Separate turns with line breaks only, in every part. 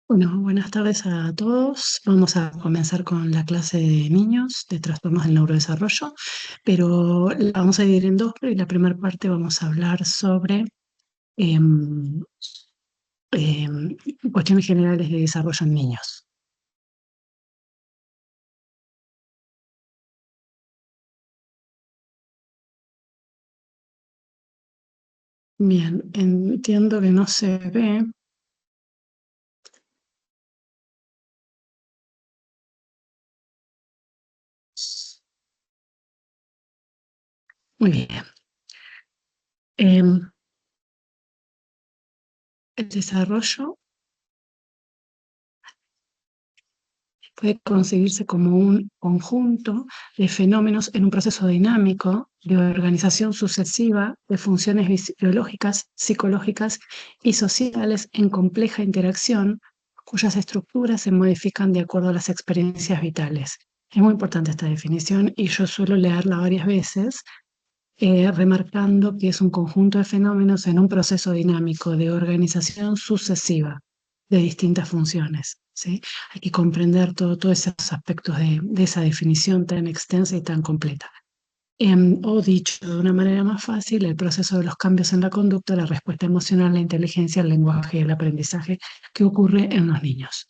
Bueno, buenas tardes a todos. Vamos a comenzar con la clase de niños de trastornos del neurodesarrollo, pero la vamos a dividir en dos. Y la primera parte vamos a hablar sobre em, em, cuestiones generales de desarrollo en niños. Bien, entiendo que no se ve. Muy bien. Em, el desarrollo puede concebirse como un conjunto de fenómenos en un proceso dinámico de organización sucesiva de funciones biológicas, psicológicas y sociales en compleja interacción, cuyas estructuras se modifican de acuerdo a las experiencias vitales. Es muy importante esta definición y yo suelo leerla varias veces, remarcando que es un conjunto de fenómenos en un proceso dinámico de organización sucesiva de distintas funciones, ¿sí? Hay que comprender todos esos aspectos de esa definición tan extensa y tan completa. O dicho de una manera más fácil, el proceso de los cambios en la conducta, la respuesta emocional, la inteligencia, el lenguaje y el aprendizaje que ocurre en los niños.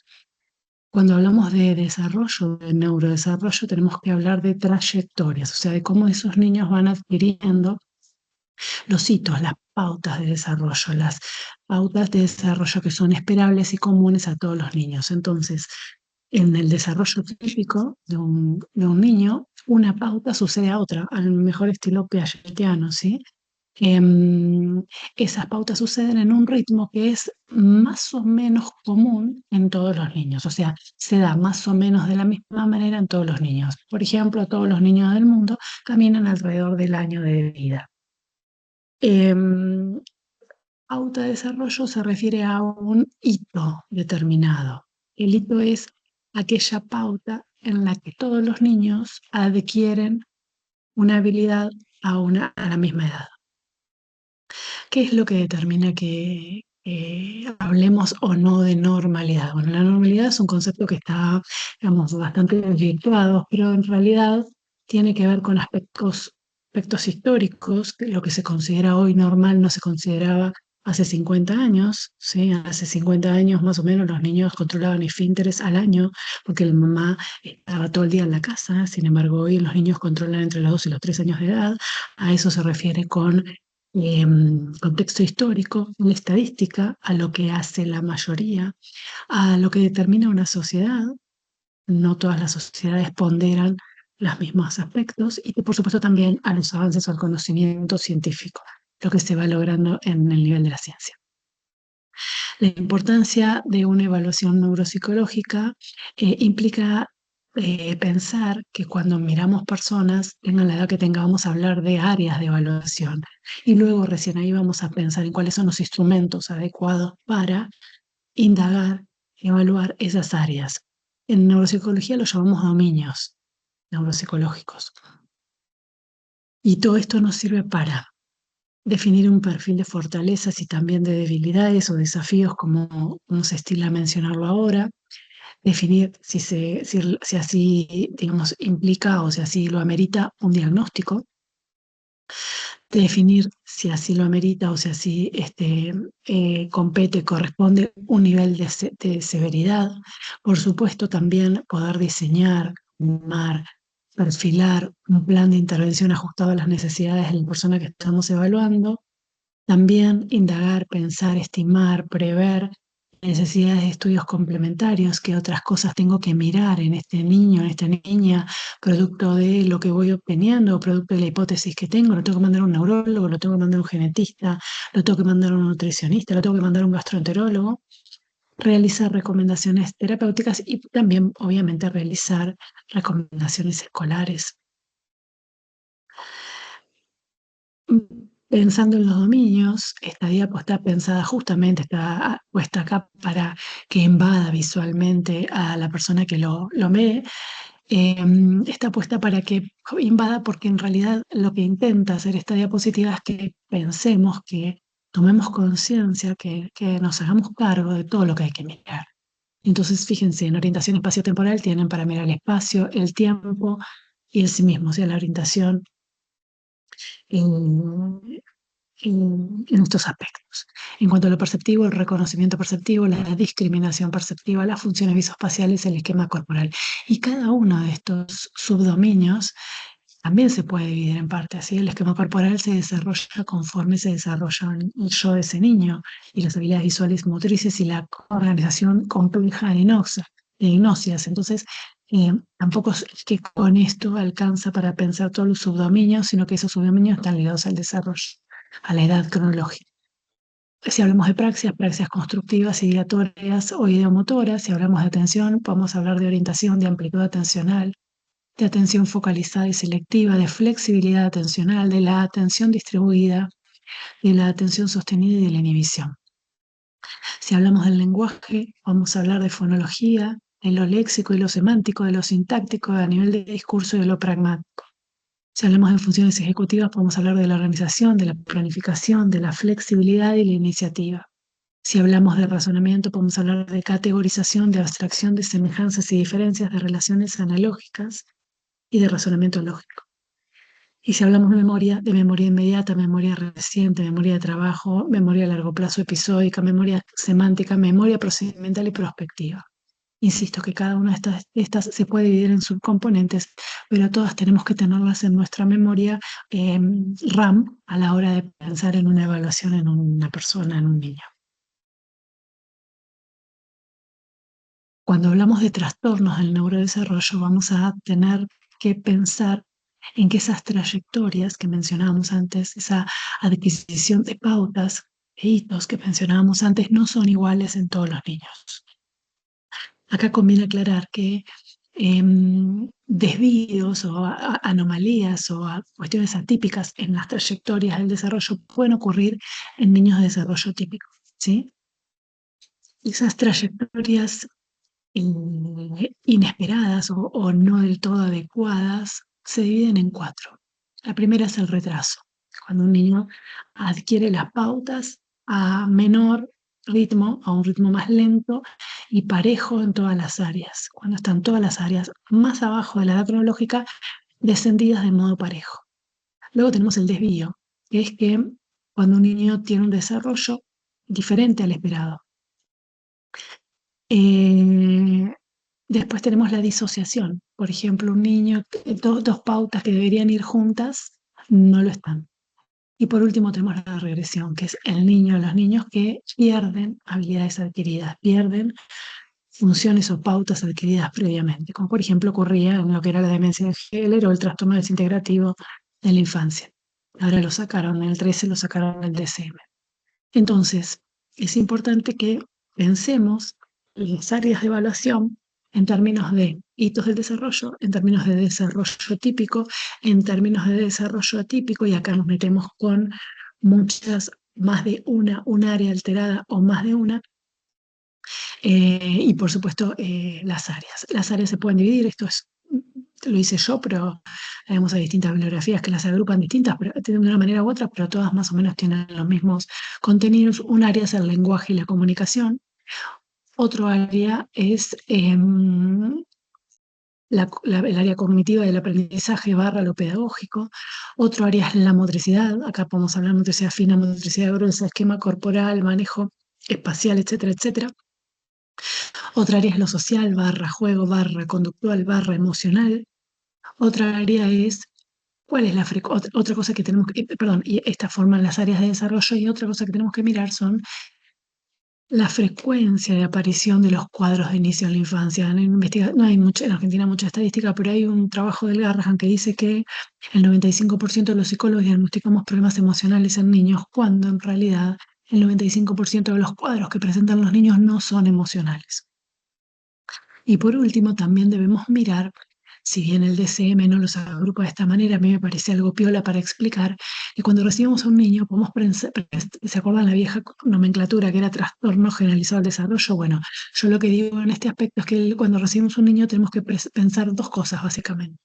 Cuando hablamos de desarrollo, de neurodesarrollo, tenemos que hablar de trayectorias, o sea, de cómo esos niños van adquiriendo los hitos, las pautas de desarrollo, las pautas de desarrollo que son esperables y comunes a todos los niños. Entonces, en el desarrollo típico de un niño, una pauta sucede a otra, al mejor estilo piagetiano, ¿sí? Em, Esas pautas suceden en un ritmo que es más o menos común en todos los niños, o sea, se da más o menos de la misma manera en todos los niños. Por ejemplo, todos los niños del mundo caminan alrededor del año de vida. Em, Autodesarrollo se refiere a un hito determinado. El hito es aquella pauta en la que todos los niños adquieren una habilidad a la misma edad. ¿Qué es lo que determina que hablemos o no de normalidad? Bueno, la normalidad es un concepto que está, digamos, bastante desvirtuado, pero en realidad tiene que ver con aspectos históricos, que lo que se considera hoy normal no se consideraba hace 50 años, ¿sí? Hace 50 años más o menos los niños controlaban esfínteres al año porque la mamá estaba todo el día en la casa. Sin embargo, hoy los niños controlan entre los 2 y los 3 años de edad. A eso se refiere con contexto histórico, una estadística, a lo que hace la mayoría, a lo que determina una sociedad. No todas las sociedades ponderan los mismos aspectos y por supuesto también a los avances al conocimiento científico, lo que se va logrando en el nivel de la ciencia. La importancia de una evaluación neuropsicológica implica pensar que cuando miramos personas, tengan la edad que tengamos, a hablar de áreas de evaluación. Y luego recién ahí vamos a pensar en cuáles son los instrumentos adecuados para indagar, evaluar esas áreas. En neuropsicología lo llamamos dominios neuropsicológicos. Y todo esto nos sirve para definir un perfil de fortalezas y también de debilidades o desafíos, como se estila mencionarlo ahora, definir si así, digamos, implica o si así lo amerita un diagnóstico, definir si así lo amerita o si así compete, corresponde un nivel de severidad. Por supuesto, también poder diseñar, armar, perfilar un plan de intervención ajustado a las necesidades de la persona que estamos evaluando. También indagar, pensar, estimar, prever necesidades de estudios complementarios, qué otras cosas tengo que mirar en este niño, en esta niña, producto de lo que voy obteniendo, producto de la hipótesis que tengo. Lo tengo que mandar a un neurólogo, lo tengo que mandar a un genetista, lo tengo que mandar a un nutricionista, lo tengo que mandar a un gastroenterólogo. Realizar recomendaciones terapéuticas y también, obviamente, realizar recomendaciones escolares. Pensando en los dominios, esta diapo está pensada justamente, está puesta acá para que invada visualmente a la persona que lo ve. Está puesta para que invada porque en realidad lo que intenta hacer esta diapositiva es que pensemos, que tomemos conciencia, que nos hagamos cargo de todo lo que hay que mirar. Entonces, fíjense, en orientación espacio-temporal tienen para mirar el espacio, el tiempo y el sí mismo, o sea, la orientación en, en estos aspectos. En cuanto a lo perceptivo, el reconocimiento perceptivo, la discriminación perceptiva, las funciones visoespaciales, el esquema corporal. Y cada uno de estos subdominios también se puede dividir en partes, ¿sí? El esquema corporal se desarrolla conforme se desarrolla el yo de ese niño y las habilidades visuales motrices y la organización compleja de gnosias. Entonces, tampoco es que con esto alcanza para pensar todos los subdominios, sino que esos subdominios están ligados al desarrollo, a la edad cronológica. Si hablamos de praxias, praxias constructivas, ideatorias o ideomotoras, si hablamos de atención, podemos hablar de orientación, de amplitud atencional, de atención focalizada y selectiva, de flexibilidad atencional, de la atención distribuida, de la atención sostenida y de la inhibición. Si hablamos del lenguaje, vamos a hablar de fonología, de lo léxico y lo semántico, de lo sintáctico a nivel de discurso y de lo pragmático. Si hablamos de funciones ejecutivas, podemos hablar de la organización, de la planificación, de la flexibilidad y la iniciativa. Si hablamos de razonamiento, podemos hablar de categorización, de abstracción, de semejanzas y diferencias, de relaciones analógicas y de razonamiento lógico. Y si hablamos de memoria inmediata, memoria reciente, memoria de trabajo, memoria a largo plazo episódica, memoria semántica, memoria procedimental y prospectiva. Insisto que cada una de estas se puede dividir en subcomponentes, pero todas tenemos que tenerlas en nuestra memoria RAM a la hora de pensar en una evaluación en una persona, en un niño. Cuando hablamos de trastornos del neurodesarrollo, vamos a tener que pensar en que esas trayectorias que mencionábamos antes, esa adquisición de pautas e hitos que mencionábamos antes, no son iguales en todos los niños. Acá conviene aclarar que desvíos o anomalías o cuestiones atípicas en las trayectorias del desarrollo pueden ocurrir en niños de desarrollo típico, ¿sí? Esas trayectorias inesperadas o no del todo adecuadas se dividen en cuatro. La primera es el retraso, cuando un niño adquiere las pautas a menor ritmo, a un ritmo más lento y parejo en todas las áreas, cuando están todas las áreas más abajo de la edad cronológica descendidas de modo parejo. Luego tenemos el desvío, que es que cuando un niño tiene un desarrollo diferente al esperado. Después tenemos la disociación. Por ejemplo, un niño, dos pautas que deberían ir juntas, no lo están. Y por último tenemos la regresión, que es el niño, los niños que pierden habilidades adquiridas, pierden funciones o pautas adquiridas previamente, como por ejemplo ocurría en lo que era la demencia de Heller o el trastorno desintegrativo de la infancia. Ahora lo sacaron, en el 13 lo sacaron del DSM. Entonces, es importante que pensemos las áreas de evaluación en términos de hitos del desarrollo, en términos de desarrollo típico, en términos de desarrollo atípico, y acá nos metemos con muchas, más de un área alterada o más de una, y por supuesto las áreas. Las áreas se pueden dividir, lo hice yo, pero hay distintas bibliografías que las agrupan distintas, pero de una manera u otra, pero todas más o menos tienen los mismos contenidos. Un área es el lenguaje y la comunicación. Otro área es el área cognitiva del aprendizaje barra lo pedagógico. Otro área es la motricidad. Acá podemos hablar de motricidad fina, motricidad gruesa, esquema corporal, manejo espacial, etcétera, etcétera. Otra área es lo social, barra juego, barra conductual, barra emocional. Otra área es cuál es otra cosa que tenemos que, perdón, y esta forman las áreas de desarrollo, y otra cosa que tenemos que mirar son la frecuencia de aparición de los cuadros de inicio en la infancia. No hay en Argentina mucha estadística, pero hay un trabajo del Garrahan que dice que el 95% de los psicólogos diagnosticamos problemas emocionales en niños, cuando en realidad el 95% de los cuadros que presentan los niños no son emocionales. Y por último, también debemos mirar, si bien el DSM no los agrupa de esta manera, a mí me parece algo piola para explicar que cuando recibimos a un niño, podemos ¿se acuerdan la vieja nomenclatura que era trastorno generalizado del desarrollo? Bueno, yo lo que digo en este aspecto es que cuando recibimos un niño tenemos que pensar dos cosas básicamente.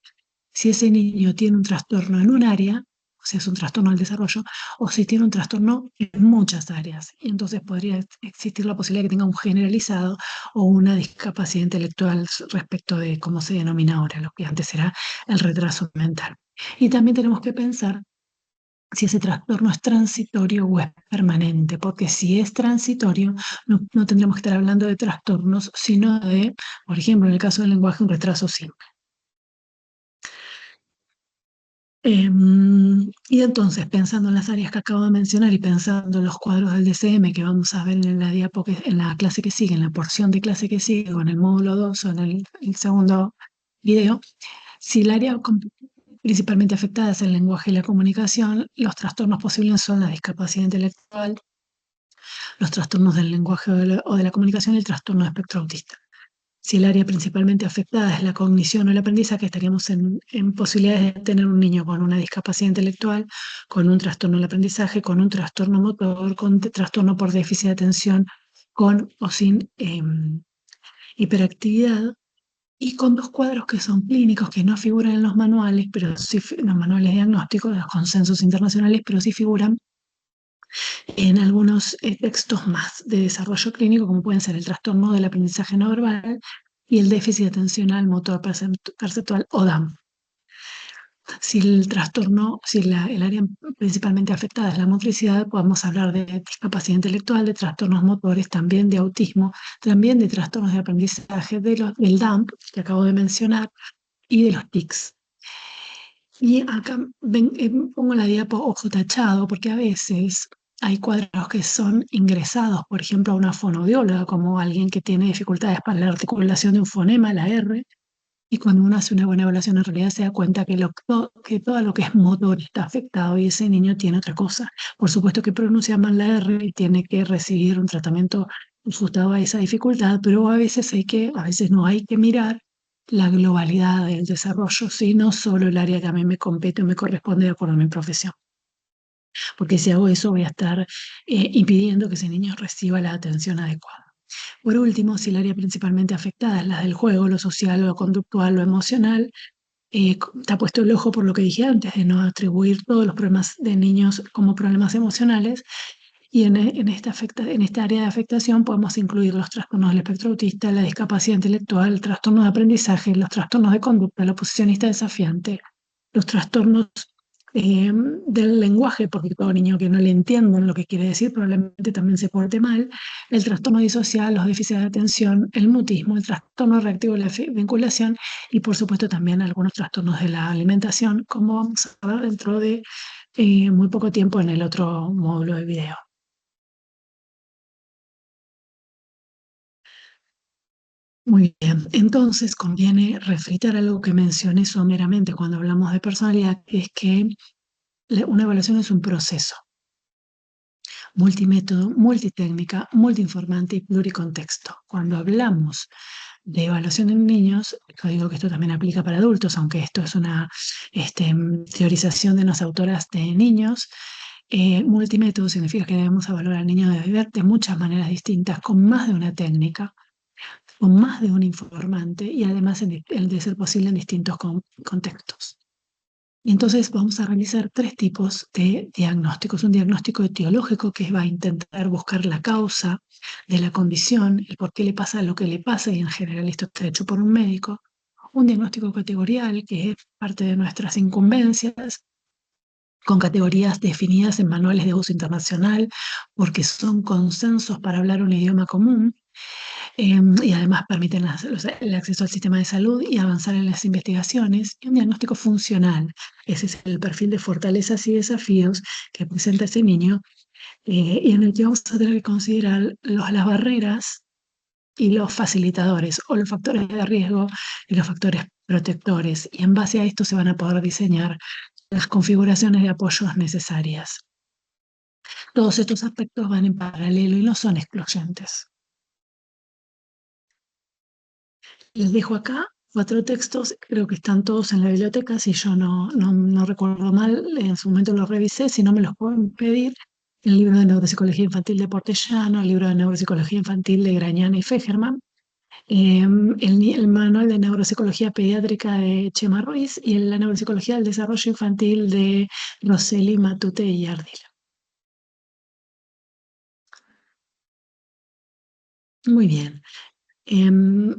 Si ese niño tiene un trastorno en un área si es un trastorno del desarrollo, o si tiene un trastorno en muchas áreas. Y entonces podría existir la posibilidad de que tenga un generalizado o una discapacidad intelectual respecto de cómo se denomina ahora, lo que antes era el retraso mental. Y también tenemos que pensar si ese trastorno es transitorio o es permanente, porque si es transitorio, no tendríamos que estar hablando de trastornos, sino de, por ejemplo, en el caso del lenguaje, un retraso simple. Y entonces, pensando en las áreas que acabo de mencionar y pensando en los cuadros del DCM que vamos a ver en la en la clase que sigue, en la porción de clase que sigue, o en el módulo 2 o en el segundo video, si el área principalmente afectada es el lenguaje y la comunicación, los trastornos posibles son la discapacidad intelectual, los trastornos del lenguaje o de la comunicación y el trastorno de espectro autista. Si el área principalmente afectada es la cognición o el aprendizaje, estaríamos en posibilidades de tener un niño con una discapacidad intelectual, con un trastorno del aprendizaje, con un trastorno motor, con trastorno por déficit de atención, con o sin hiperactividad, y con dos cuadros que son clínicos, que no figuran en los manuales, pero sí en los manuales diagnósticos, los consensos internacionales, pero sí figuran en algunos textos más de desarrollo clínico, como pueden ser el trastorno del aprendizaje no verbal y el déficit atencional motor perceptual o DAM. Si el trastorno, si el área principalmente afectada es la motricidad, podemos hablar de discapacidad intelectual, de trastornos motores, también de autismo, también de trastornos de aprendizaje, del DAMP, que acabo de mencionar, y de los tics. Y acá pongo la diapo ojo tachado, porque a veces hay cuadros que son ingresados, por ejemplo, a una fonoaudióloga, como alguien que tiene dificultades para la articulación de un fonema, la R, y cuando uno hace una buena evaluación, en realidad se da cuenta que todo lo que es motor está afectado y ese niño tiene otra cosa. Por supuesto que pronuncia mal la R y tiene que recibir un tratamiento ajustado a esa dificultad, pero a veces no hay que mirar la globalidad del desarrollo, sino solo el área que a mí me compete o me corresponde de acuerdo a mi profesión. Porque si hago eso voy a estar impidiendo que ese niño reciba la atención adecuada. Por último, si el área principalmente afectada es la del juego, lo social, lo conductual, lo emocional, está puesto el ojo por lo que dije antes, de no atribuir todos los problemas de niños como problemas emocionales, y en esta área de afectación podemos incluir los trastornos del espectro autista, la discapacidad intelectual, el trastorno de aprendizaje, los trastornos de conducta, la oposicionista desafiante, los trastornos del lenguaje, porque todo niño que no le entiendan lo que quiere decir probablemente también se porte mal, el trastorno disocial, los déficits de atención, el mutismo, el trastorno reactivo de la vinculación y por supuesto también algunos trastornos de la alimentación, como vamos a ver dentro de muy poco tiempo en el otro módulo de video. Muy bien, entonces conviene refritar algo que mencioné someramente cuando hablamos de personalidad, que es que una evaluación es un proceso multimétodo, multitécnica, multiinformante y pluricontexto. Cuando hablamos de evaluación en niños, yo digo que esto también aplica para adultos, aunque esto es una teorización de unas autoras de niños. Multimétodo significa que debemos evaluar al niño de muchas maneras distintas, con más de una técnica, con más de un informante y además, de ser posible, en distintos contextos. Y entonces vamos a realizar tres tipos de diagnósticos. Un diagnóstico etiológico que va a intentar buscar la causa de la condición, el por qué le pasa lo que le pasa, y en general esto está hecho por un médico. Un diagnóstico categorial, que es parte de nuestras incumbencias, con categorías definidas en manuales de uso internacional, porque son consensos para hablar un idioma común. Y además permiten el acceso al sistema de salud y avanzar en las investigaciones. Y un diagnóstico funcional, ese es el perfil de fortalezas y desafíos que presenta ese niño, y en el que vamos a tener que considerar las barreras y los facilitadores, o los factores de riesgo y los factores protectores. Y en base a esto se van a poder diseñar las configuraciones de apoyos necesarias. Todos estos aspectos van en paralelo y no son excluyentes. Les dejo acá 4 textos, creo que están todos en la biblioteca, si yo no recuerdo mal, en su momento los revisé, si no me los pueden pedir. El libro de Neuropsicología Infantil de Portellano, el libro de Neuropsicología Infantil de Grañana y Fejerman, el manual de neuropsicología pediátrica de Chema Ruiz y la neuropsicología del desarrollo infantil de Roseli Matute y Ardila. Muy bien.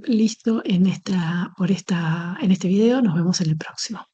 Listo en este video. Nos vemos en el próximo.